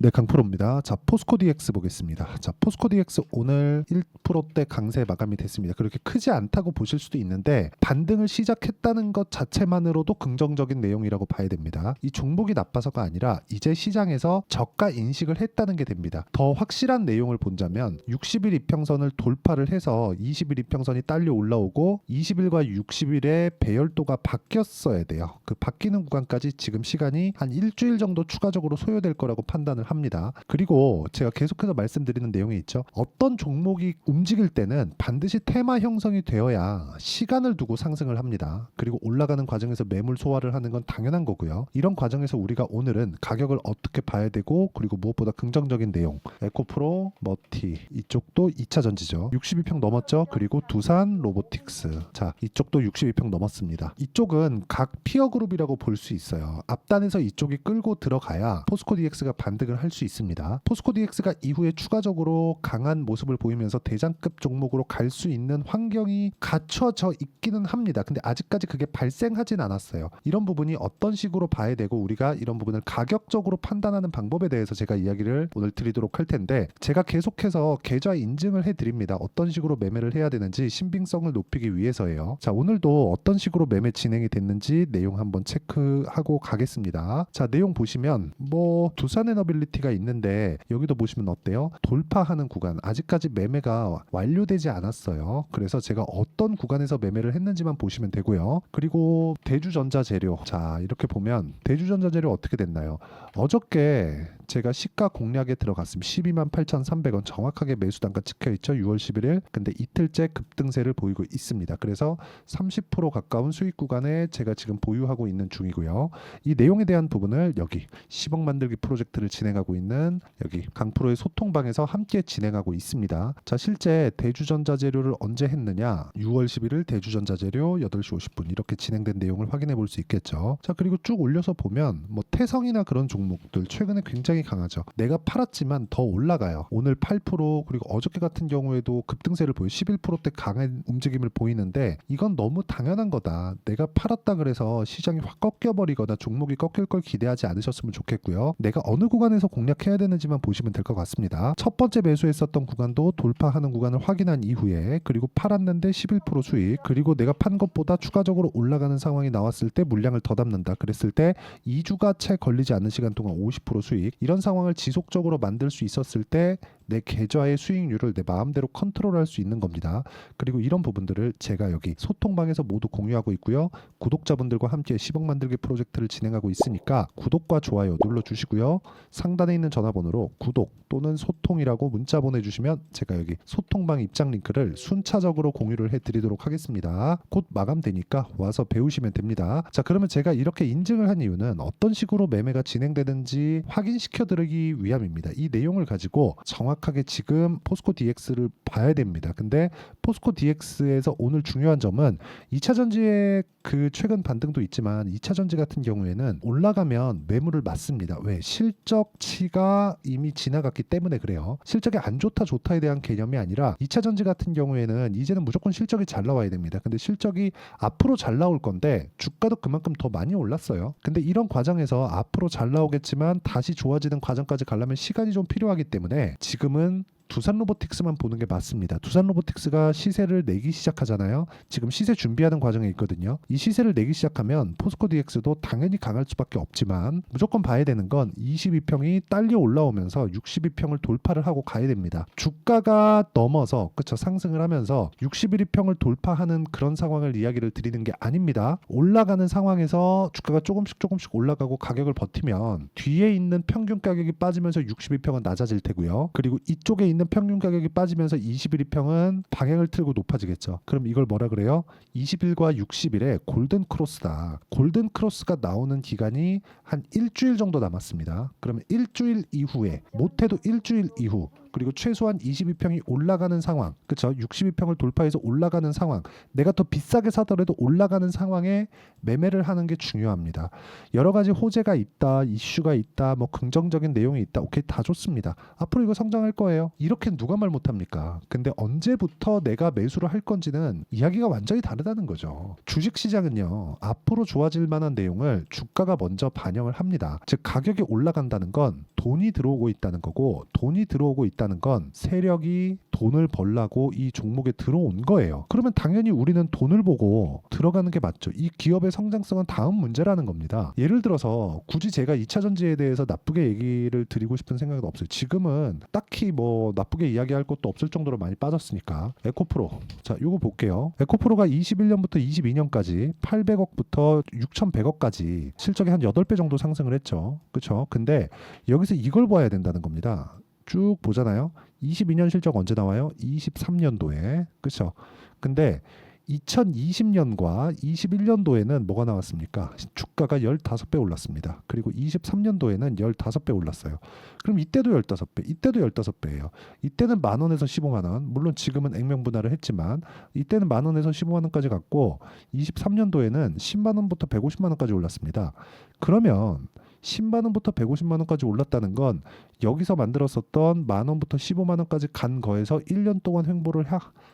네, 강프로입니다. 자, 포스코 DX 보겠습니다. 자, 포스코 DX 오늘 1%대 강세 마감이 됐습니다. 그렇게 크지 않다고 보실 수도 있는데 반등을 시작했다는 것 자체만으로도 긍정적인 내용이라고 봐야 됩니다. 이 종목이 나빠서가 아니라 이제 시장에서 저가 인식을 했다는 게 됩니다. 더 확실한 내용을 본다면 60일 이평선을 돌파를 해서 20일 이평선이 딸려 올라오고 20일과 60일의 배열도가 바뀌었어야 돼요. 그 바뀌는 구간까지 지금 시간이 한 일주일 정도 추가적으로 소요될 거라고 판단을 합니다. 그리고 제가 계속해서 말씀드리는 내용이 있죠. 어떤 종목이 움직일 때는 반드시 테마 형성이 되어야 시간을 두고 상승을 합니다. 그리고 올라가는 과정에서 매물 소화를 하는 건 당연한 거고요. 이런 과정에서 우리가 오늘은 가격을 어떻게 봐야 되고, 그리고 무엇보다 긍정적인 내용, 에코프로, 머티 이쪽도 2차 전지죠. 62평 넘었죠. 그리고 두산 로보틱스, 자, 이쪽도 62평 넘었습니다. 이쪽은 각 피어 그룹이라고 볼 수 있어요. 앞단에서 이쪽이 끌고 들어가야 포스코 DX가 반등을 할 수 있습니다. 포스코 DX가 이후에 추가적으로 강한 모습을 보이면서 대장급 종목으로 갈 수 있는 환경이 갖춰져 있기는 합니다. 근데 아직까지 그게 발생하진 않았어요. 이런 부분이 어떤 식으로 봐야 되고 우리가 이런 부분을 가격적으로 판단하는 방법에 대해서 제가 이야기를 오늘 드리도록 할 텐데, 제가 계속해서 계좌 인증을 해드립니다. 어떤 식으로 매매를 해야 되는지 신빙성을 높이기 위해서예요. 자, 오늘도 어떤 식으로 매매 진행이 됐는지 내용 한번 체크하고 가겠습니다. 자, 내용 보시면 두산에너빌리티가 있는데 여기도 보시면 어때요? 돌파하는 구간, 아직까지 매매가 완료되지 않았어요. 그래서 제가 어떤 구간에서 매매를 했는지만 보시면 되고요. 그리고 대주전자재료, 자, 이렇게 보면 대주전자재료 어떻게 됐나요? 어저께 제가 시가 공략에 들어갔습니다. 12만 8,300원 정확하게 매수 단가 찍혀 있죠. 6월 11일. 근데 이틀째 급등세를 보이고 있습니다. 그래서 30% 가까운 수익 구간에 제가 지금 보유하고 있는 중이고요. 이 내용에 대한 부분을 여기 10억 만들기 프로젝트를 진행하고 있는 여기 강프로의 소통방에서 함께 진행하고 있습니다. 자, 실제 대주전자재료를 언제 했느냐? 6월 11일 대주전자재료 8시 50분 이렇게 진행된 내용을 확인해 볼 수 있겠죠. 자, 그리고 쭉 올려서 보면 태성이나 그런 종목들 최근에 굉장히 강하죠. 내가 팔았지만 더 올라가요. 오늘 8%, 그리고 어저께 같은 경우에도 급등세를 보여 11%대 강한 움직임을 보이는데 이건 너무 당연한 거다. 내가 팔았다 그래서 시장이 확 꺾여버리거나 종목이 꺾일 걸 기대하지 않으셨으면 좋겠고요. 내가 어느 구간에서 공략해야 되는지만 보시면 될 것 같습니다. 첫 번째 매수했었던 구간도 돌파하는 구간을 확인한 이후에, 그리고 팔았는데 11% 수익, 그리고 내가 판 것보다 추가적으로 올라가는 상황이 나왔을 때 물량을 더 담는다 그랬을 때 2주가 채 걸리지 않는 시간 동안 50% 수익, 이런 상황을 지속적으로 만들 수 있었을 때 내 계좌의 수익률을 내 마음대로 컨트롤할 수 있는 겁니다. 그리고 이런 부분들을 제가 여기 소통방에서 모두 공유하고 있고요. 구독자분들과 함께 10억 만들기 프로젝트를 진행하고 있으니까 구독과 좋아요 눌러주시고요. 상단에 있는 전화번호로 구독 또는 소통이라고 문자 보내주시면 제가 여기 소통방 입장 링크를 순차적으로 공유를 해드리도록 하겠습니다. 곧 마감되니까 와서 배우시면 됩니다. 자, 그러면 제가 이렇게 인증을 한 이유는 어떤 식으로 매매가 진행되는지 확인시켜 드리기 위함입니다. 이 내용을 가지고 정확하게 지금 포스코 DX를 봐야 됩니다. 근데 포스코 DX에서 오늘 중요한 점은 2차 전지의 그 최근 반등도 있지만 2차 전지 같은 경우에는 올라가면 매물을 맞습니다. 왜? 실적치가 이미 지나갔기 때문에 그래요. 실적이 안 좋다 좋다에 대한 개념이 아니라 2차 전지 같은 경우에는 이제는 무조건 실적이 잘 나와야 됩니다. 근데 실적이 앞으로 잘 나올 건데 주가도 그만큼 더 많이 올랐어요. 근데 이런 과정에서 앞으로 잘 나오겠지만 다시 좋아지는 과정까지 가려면 시간이 좀 필요하기 때문에 지금은 두산 로보틱스만 보는 게 맞습니다. 두산 로보틱스가 시세를 내기 시작하잖아요. 지금 시세 준비하는 과정에 있거든요. 이 시세를 내기 시작하면 포스코 DX도 당연히 강할 수밖에 없지만 무조건 봐야 되는 건 22평이 딸려 올라오면서 62평을 돌파를 하고 가야 됩니다. 주가가 넘어서 상승을 하면서 61평을 돌파하는 그런 상황을 이야기를 드리는 게 아닙니다. 올라가는 상황에서 주가가 조금씩 올라가고 가격을 버티면 뒤에 있는 평균 가격이 빠지면서 62평은 낮아질 테고요. 그리고 이쪽에 있는 평균 가격이 빠지면서 21평은 방향을 틀고 높아지겠죠. 그럼 이걸 뭐라 그래요? 20일과 60일의 골든 크로스다. 골든 크로스가 나오는 기간이 한 일주일 정도 남았습니다. 그러면 일주일 이후에, 못해도 일주일 이후, 그리고 최소한 22평이 올라가는 상황, 그렇죠? 62평을 돌파해서 올라가는 상황, 내가 더 비싸게 사더라도 올라가는 상황에 매매를 하는 게 중요합니다. 여러 가지 호재가 있다, 이슈가 있다, 긍정적인 내용이 있다, 오케이, 다 좋습니다. 앞으로 이거 성장할 거예요. 이렇게 누가 말 못합니까? 근데 언제부터 내가 매수를 할 건지는 이야기가 완전히 다르다는 거죠. 주식시장은요, 앞으로 좋아질 만한 내용을 주가가 먼저 반영을 합니다. 즉 가격이 올라간다는 건 돈이 들어오고 있다는 거고, 돈이 들어오고 있다는 건 세력이 돈을 벌라고 이 종목에 들어온 거예요. 그러면 당연히 우리는 돈을 보고 들어가는 게 맞죠. 이 기업의 성장성은 다음 문제라는 겁니다. 예를 들어서 굳이 제가 2차 전지에 대해서 나쁘게 얘기를 드리고 싶은 생각은 없어요. 지금은 딱히 뭐 나쁘게 이야기할 것도 없을 정도로 많이 빠졌으니까. 에코프로, 자 요거 볼게요. 에코프로가 21년부터 22년까지 800억부터 6,100억까지 실적이 한 8배 정도 상승을 했죠. 그렇죠? 근데 여기서 이걸 봐야 된다는 겁니다. 쭉 보잖아요. 22년 실적 언제 나와요? 23년도에. 그렇죠? 근데 2020년과 21년도에는 뭐가 나왔습니까? 주가가 15배 올랐습니다. 그리고 23년도에는 15배 올랐어요. 그럼 이때도 15배, 이때도 15배예요. 이때는 만 원에서 15만 원. 물론 지금은 액면분할을 했지만 이때는 만 원에서 15만 원까지 갔고 23년도에는 10만 원부터 150만 원까지 올랐습니다. 그러면 10만 원부터 150만 원까지 올랐다는 건 여기서 만들었었던 만 원부터 15만 원까지 간 거에서 1년 동안 횡보를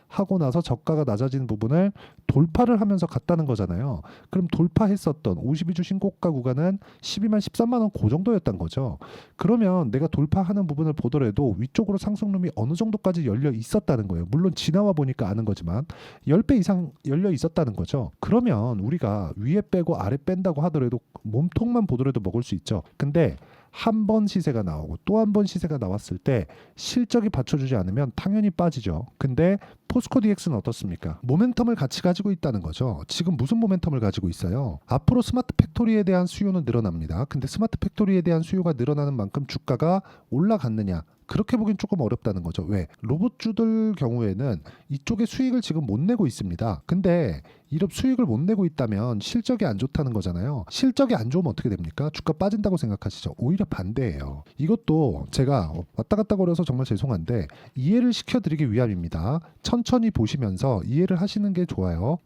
하고 나서 저가가 낮아진 부분을 돌파를 하면서 갔다는 거잖아요. 그럼 돌파했었던 52주 신고가 구간은 12만 13만 원 그 정도였던 거죠. 그러면 내가 돌파하는 부분을 보더라도 위쪽으로 상승룸이 어느 정도까지 열려 있었다는 거예요. 물론 지나와 보니까 아는 거지만 10배 이상 열려 있었다는 거죠. 그러면 우리가 위에 빼고 아래 뺀다고 하더라도 몸통만 보더라도 먹을 수 있죠. 근데 한 번 시세가 나오고 또 한 번 시세가 나왔을 때 실적이 받쳐주지 않으면 당연히 빠지죠. 근데 포스코 DX는 어떻습니까? 모멘텀을 같이 가지고 있다는 거죠. 지금 무슨 모멘텀을 가지고 있어요? 앞으로 스마트 팩토리에 대한 수요는 늘어납니다. 근데 스마트 팩토리에 대한 수요가 늘어나는 만큼 주가가 올라갔느냐? 그렇게 보긴 조금 어렵다는 거죠. 왜? 로봇주들 경우에는 이쪽에 수익을 지금 못 내고 있습니다. 근데 이런 수익을 못 내고 있다면 실적이 안 좋다는 거잖아요. 실적이 안 좋으면 어떻게 됩니까? 주가 빠진다고 생각하시죠? 오히려 반대예요. 이것도 제가 왔다 갔다 거려서 정말 죄송한데 이해를 시켜드리기 위함입니다. 천천히 보시면서 이해를 하시는 게 좋아요.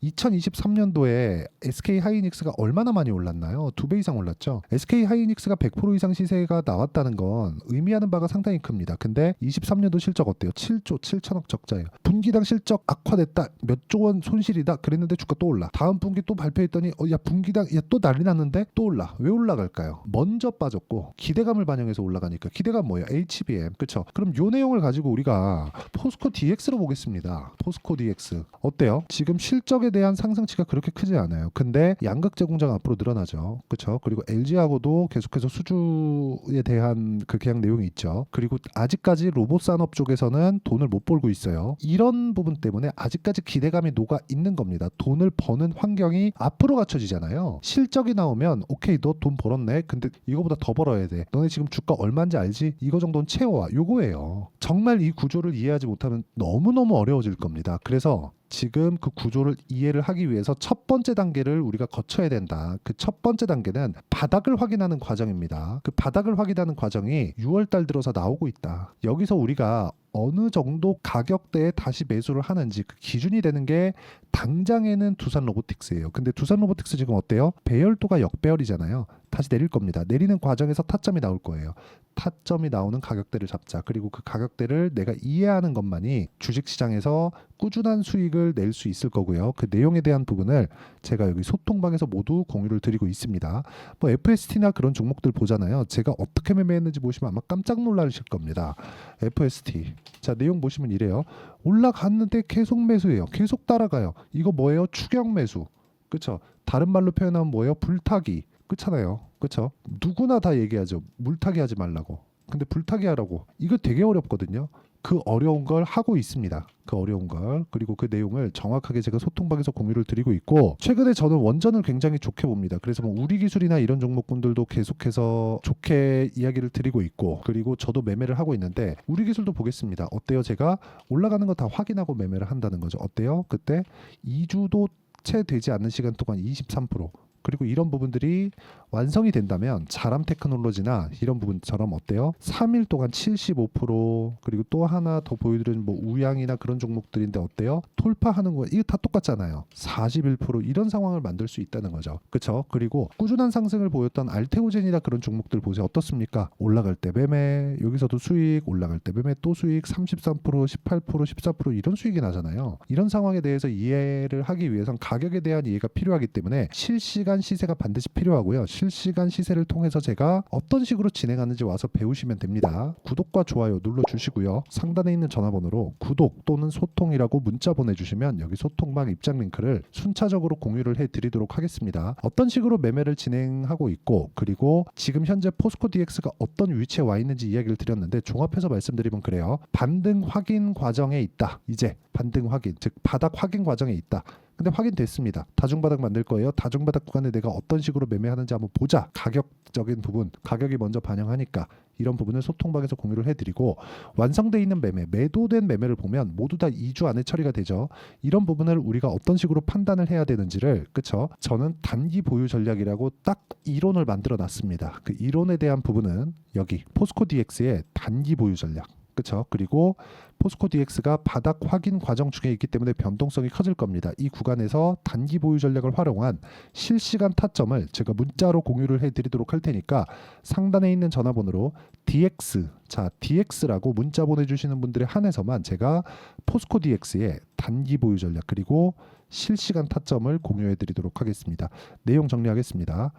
2023년도에 SK 하이닉스가 얼마나 많이 올랐나요? 2배 이상 올랐죠. SK 하이닉스가 100% 이상 시세가 나왔다는 건 의미하는 바가 상당히 큽니다. 근데 23년도 실적 어때요? 7조 7천억 적자예요. 분기당 실적 악화됐다. 몇 조 원 손실이다. 그랬는데 주가 또 올라. 다음 분기 또 발표했더니 야 분기당 야 또 난리 났는데 또 올라. 왜 올라갈까요? 먼저 빠졌고 기대감을 반영해서 올라가니까. 기대감 뭐예요? HBM. 그렇죠? 그럼 요 내용을 가지고 우리가 포스코 DX로 보겠습니다. 포스코 DX 어때요? 지금 실적에 대한 상승치가 그렇게 크지 않아요. 근데 양극 제공자가 앞으로 늘어나죠. 그렇죠? 그리고 LG하고도 계속해서 수주에 대한 그 계약 내용이 있죠. 그리고 아직까지 로봇 산업 쪽에서는 돈을 못 벌고 있어요. 이런 부분 때문에 아직까지 기대감이 녹아 있는 겁니다. 돈을 버는 환경이 앞으로 갖춰지잖아요. 실적이 나오면 오케이 너 돈 벌었네. 근데 이거보다 더 벌어야 돼. 너네 지금 주가 얼마인지 알지? 이거 정도는 채워와. 요거예요. 정말 이 구조를 이해하지 못하면 너무너무 어려워질 겁니다. 그래서 지금 그 구조를 이해를 하기 위해서 첫 번째 단계를 우리가 거쳐야 된다. 그 첫 번째 단계는 바닥을 확인하는 과정입니다. 그 바닥을 확인하는 과정이 6월 달 들어서 나오고 있다. 여기서 우리가 어느 정도 가격대에 다시 매수를 하는지 그 기준이 되는 게 당장에는 두산 로보틱스예요. 근데 두산 로보틱스 지금 어때요? 배열도가 역배열이잖아요. 다시 내릴 겁니다. 내리는 과정에서 타점이 나올 거예요. 타점이 나오는 가격대를 잡자. 그리고 그 가격대를 내가 이해하는 것만이 주식시장에서 꾸준한 수익을 낼 수 있을 거고요. 그 내용에 대한 부분을 제가 여기 소통방에서 모두 공유를 드리고 있습니다. 뭐 FST나 그런 종목들 보잖아요. 제가 어떻게 매매했는지 보시면 아마 깜짝 놀라실 겁니다. FST. 자, 내용 보시면 이래요. 올라갔는데 계속 매수해요. 계속 따라가요. 이거 뭐예요? 추격 매수. 그렇죠? 다른 말로 표현하면 뭐예요? 불타기. 그렇잖아요. 그렇죠? 누구나 다 얘기하죠. 물타기 하지 말라고. 근데 불타기 하라고. 이거 되게 어렵거든요. 그 어려운 걸 하고 있습니다. 그 어려운 걸. 그리고 그 내용을 정확하게 제가 소통방에서 공유를 드리고 있고 최근에 저는 원전을 굉장히 좋게 봅니다. 그래서 뭐 우리기술이나 이런 종목군들도 계속해서 좋게 이야기를 드리고 있고 그리고 저도 매매를 하고 있는데 우리기술도 보겠습니다. 어때요? 제가 올라가는 거 다 확인하고 매매를 한다는 거죠. 어때요? 그때 2주도 채 되지 않는 시간 동안 23%. 그리고 이런 부분들이 완성이 된다면 자람 테크놀로지나 이런 부분처럼 어때요? 3일 동안 75% 그리고 또 하나 더 보여드리는 뭐 우양이나 그런 종목들인데 어때요? 돌파하는 거 이거 다 똑같잖아요. 41% 이런 상황을 만들 수 있다는 거죠. 그렇죠? 그리고 꾸준한 상승을 보였던 알테오젠이나 그런 종목들 보세요. 어떻습니까? 올라갈 때 매매, 여기서도 수익, 올라갈 때 매매 또 수익 33%, 18%, 14% 이런 수익이 나잖아요. 이런 상황에 대해서 이해를 하기 위해선 가격에 대한 이해가 필요하기 때문에 실시간 실시간 시세가 반드시 필요하고요. 실시간 시세를 통해서 제가 어떤 식으로 진행하는지 와서 배우시면 됩니다. 구독과 좋아요 눌러주시고요. 상단에 있는 전화번호로 구독 또는 소통이라고 문자 보내주시면 여기 소통방 입장 링크를 순차적으로 공유를 해드리도록 하겠습니다. 어떤 식으로 매매를 진행하고 있고, 그리고 지금 현재 포스코 DX가 어떤 위치에 와 있는지 이야기를 드렸는데, 종합해서 말씀드리면 그래요. 반등 확인 과정에 있다. 이제 반등 확인, 즉 바닥 확인 과정에 있다. 근데 확인됐습니다. 다중바닥 만들 거예요. 다중바닥 구간에 내가 어떤 식으로 매매하는지 한번 보자. 가격적인 부분, 가격이 먼저 반영하니까 이런 부분을 소통방에서 공유를 해드리고, 완성돼 있는 매매, 매도된 매매를 보면 모두 다 2주 안에 처리가 되죠. 이런 부분을 우리가 어떤 식으로 판단을 해야 되는지를, 그쵸? 저는 단기 보유 전략이라고 딱 이론을 만들어 놨습니다. 그 이론에 대한 부분은 여기 포스코 DX의 단기 보유 전략, 그쵸? 그리고 포스코 DX가 바닥 확인 과정 중에 있기 때문에 변동성이 커질 겁니다. 이 구간에서 단기 보유 전략을 활용한 실시간 타점을 제가 문자로 공유를 해드리도록 할 테니까 상단에 있는 전화번호로 DX, 자 DX라고 문자 보내주시는 분들에 한해서만 제가 포스코 DX의 단기 보유 전략 그리고 실시간 타점을 공유해드리도록 하겠습니다. 내용 정리하겠습니다.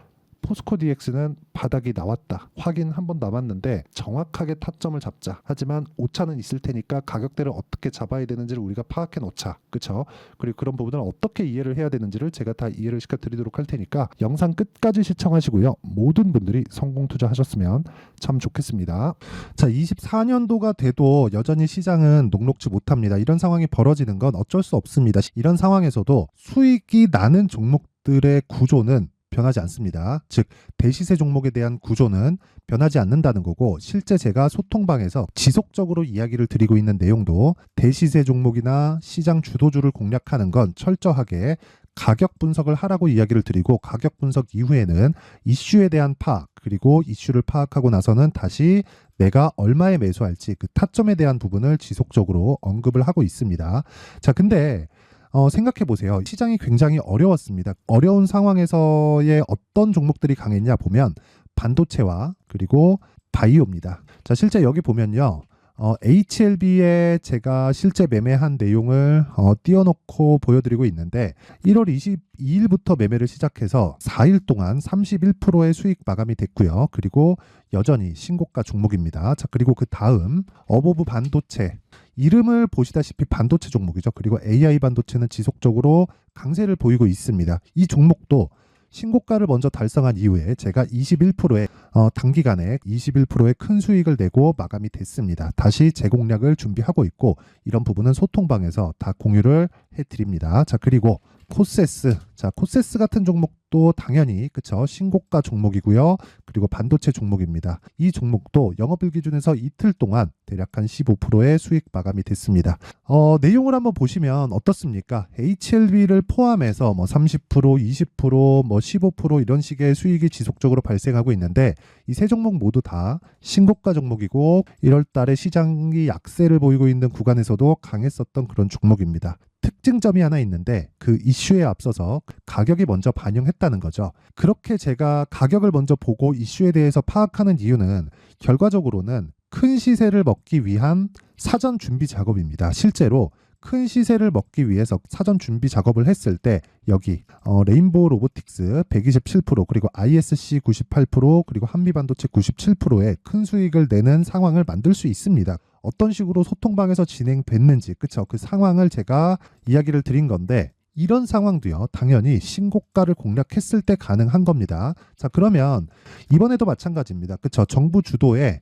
포스코 DX는 바닥이 나왔다. 확인 한 번 남았는데 정확하게 타점을 잡자. 하지만 오차는 있을 테니까 가격대를 어떻게 잡아야 되는지를 우리가 파악해 놓자. 그쵸? 그리고 그런 부분을 어떻게 이해를 해야 되는지를 제가 다 이해를 시켜 드리도록 할 테니까 영상 끝까지 시청하시고요. 모든 분들이 성공 투자하셨으면 참 좋겠습니다. 자, 24년도가 돼도 여전히 시장은 녹록지 못합니다. 이런 상황이 벌어지는 건 어쩔 수 없습니다. 이런 상황에서도 수익이 나는 종목들의 구조는 변하지 않습니다. 즉 대시세 종목에 대한 구조는 변하지 않는다는 거고, 실제 제가 소통방에서 지속적으로 이야기를 드리고 있는 내용도 대시세 종목이나 시장 주도주를 공략하는 건 철저하게 가격 분석을 하라고 이야기를 드리고, 가격 분석 이후에는 이슈에 대한 파악, 그리고 이슈를 파악하고 나서는 다시 내가 얼마에 매수할지 그 타점에 대한 부분을 지속적으로 언급을 하고 있습니다. 자, 근데 생각해 보세요. 시장이 굉장히 어려웠습니다. 어려운 상황에서의 어떤 종목들이 강했냐 보면 반도체와 그리고 바이오입니다. 자, 실제 여기 보면요. HLB에 제가 실제 매매한 내용을 띄워놓고 보여드리고 있는데, 1월 22일부터 매매를 시작해서 4일 동안 31%의 수익 마감이 됐고요. 그리고 여전히 신고가 종목입니다. 자, 그리고 그 다음 어보브 반도체, 이름을 보시다시피 반도체 종목이죠. 그리고 AI 반도체는 지속적으로 강세를 보이고 있습니다. 이 종목도 신고가를 먼저 달성한 이후에 제가 21%의 단기간에 21%의 큰 수익을 내고 마감이 됐습니다. 다시 재공략을 준비하고 있고, 이런 부분은 소통방에서 다 공유를 해드립니다. 자, 그리고 코세스, 자 코세스 같은 종목도 당연히 그쵸, 신고가 종목이고요. 그리고 반도체 종목입니다. 이 종목도 영업일 기준에서 이틀 동안 대략 한 15%의 수익 마감이 됐습니다. 내용을 한번 보시면 어떻습니까? HLB를 포함해서 뭐 30%, 20%, 뭐 15% 이런 식의 수익이 지속적으로 발생하고 있는데, 이 세 종목 모두 다 신고가 종목이고 1월 달에 시장이 약세를 보이고 있는 구간에서도 강했었던 그런 종목입니다. 특징점이 하나 있는데, 그 이슈에 앞서서 가격이 먼저 반영했다는 거죠. 그렇게 제가 가격을 먼저 보고 이슈에 대해서 파악하는 이유는 결과적으로는 큰 시세를 먹기 위한 사전 준비 작업입니다. 실제로 큰 시세를 먹기 위해서 사전 준비 작업을 했을 때 여기 레인보우 로보틱스 127%, 그리고 ISC 98%, 그리고 한미반도체 97%의 큰 수익을 내는 상황을 만들 수 있습니다. 어떤 식으로 소통방에서 진행됐는지, 그쵸? 그 상황을 제가 이야기를 드린 건데, 이런 상황도요, 당연히 신고가를 공략했을 때 가능한 겁니다. 자, 그러면 이번에도 마찬가지입니다. 그쵸? 정부 주도의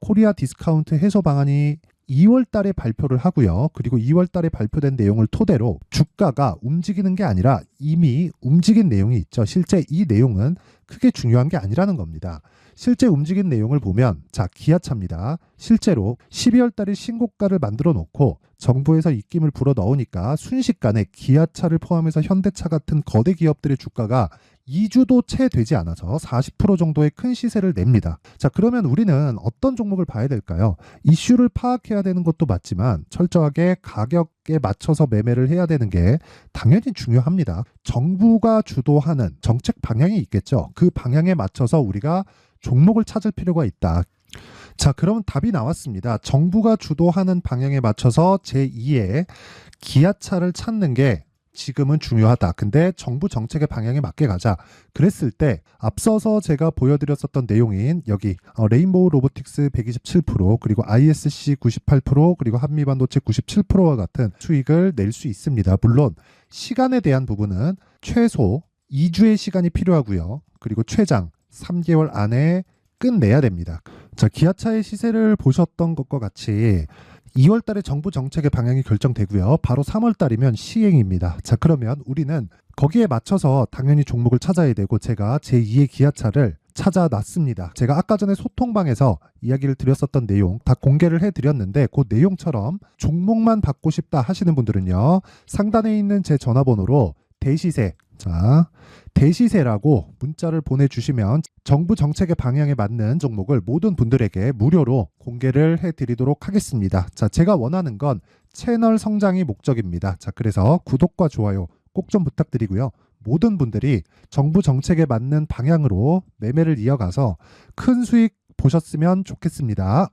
코리아 디스카운트 해소 방안이 2월 달에 발표를 하고요. 그리고 2월 달에 발표된 내용을 토대로 주가가 움직이는 게 아니라 이미 움직인 내용이 있죠. 실제 이 내용은 크게 중요한 게 아니라는 겁니다. 실제 움직인 내용을 보면, 자, 기아차입니다. 실제로 12월 달에 신고가를 만들어 놓고 정부에서 입김을 불어 넣으니까 순식간에 기아차를 포함해서 현대차 같은 거대 기업들의 주가가 2주도 채 되지 않아서 40% 정도의 큰 시세를 냅니다. 자, 그러면 우리는 어떤 종목을 봐야 될까요? 이슈를 파악해야 되는 것도 맞지만 철저하게 가격에 맞춰서 매매를 해야 되는 게 당연히 중요합니다. 정부가 주도하는 정책 방향이 있겠죠. 그 방향에 맞춰서 우리가 종목을 찾을 필요가 있다. 자, 그럼 답이 나왔습니다. 정부가 주도하는 방향에 맞춰서 제2의 기아차를 찾는 게 지금은 중요하다. 근데 정부 정책의 방향에 맞게 가자. 그랬을 때 앞서서 제가 보여드렸었던 내용인 여기 레인보우 로보틱스 127% 그리고 ISC 98% 그리고 한미반도체 97%와 같은 수익을 낼 수 있습니다. 물론 시간에 대한 부분은 최소 2주의 시간이 필요하고요. 그리고 최장 3개월 안에 끝내야 됩니다. 자, 기아차의 시세를 보셨던 것과 같이 2월 달에 정부 정책의 방향이 결정되고요. 바로 3월 달이면 시행입니다. 자, 그러면 우리는 거기에 맞춰서 당연히 종목을 찾아야 되고 제가 제2의 기아차를 찾아놨습니다. 제가 아까 전에 소통방에서 이야기를 드렸었던 내용 다 공개를 해드렸는데 그 내용처럼 종목만 받고 싶다 하시는 분들은요. 상단에 있는 제 전화번호로 대시세, 자, 대시세라고 문자를 보내주시면 정부 정책의 방향에 맞는 종목을 모든 분들에게 무료로 공개를 해드리도록 하겠습니다. 자, 제가 원하는 건 채널 성장이 목적입니다. 자, 그래서 구독과 좋아요 꼭 좀 부탁드리고요. 모든 분들이 정부 정책에 맞는 방향으로 매매를 이어가서 큰 수익 보셨으면 좋겠습니다.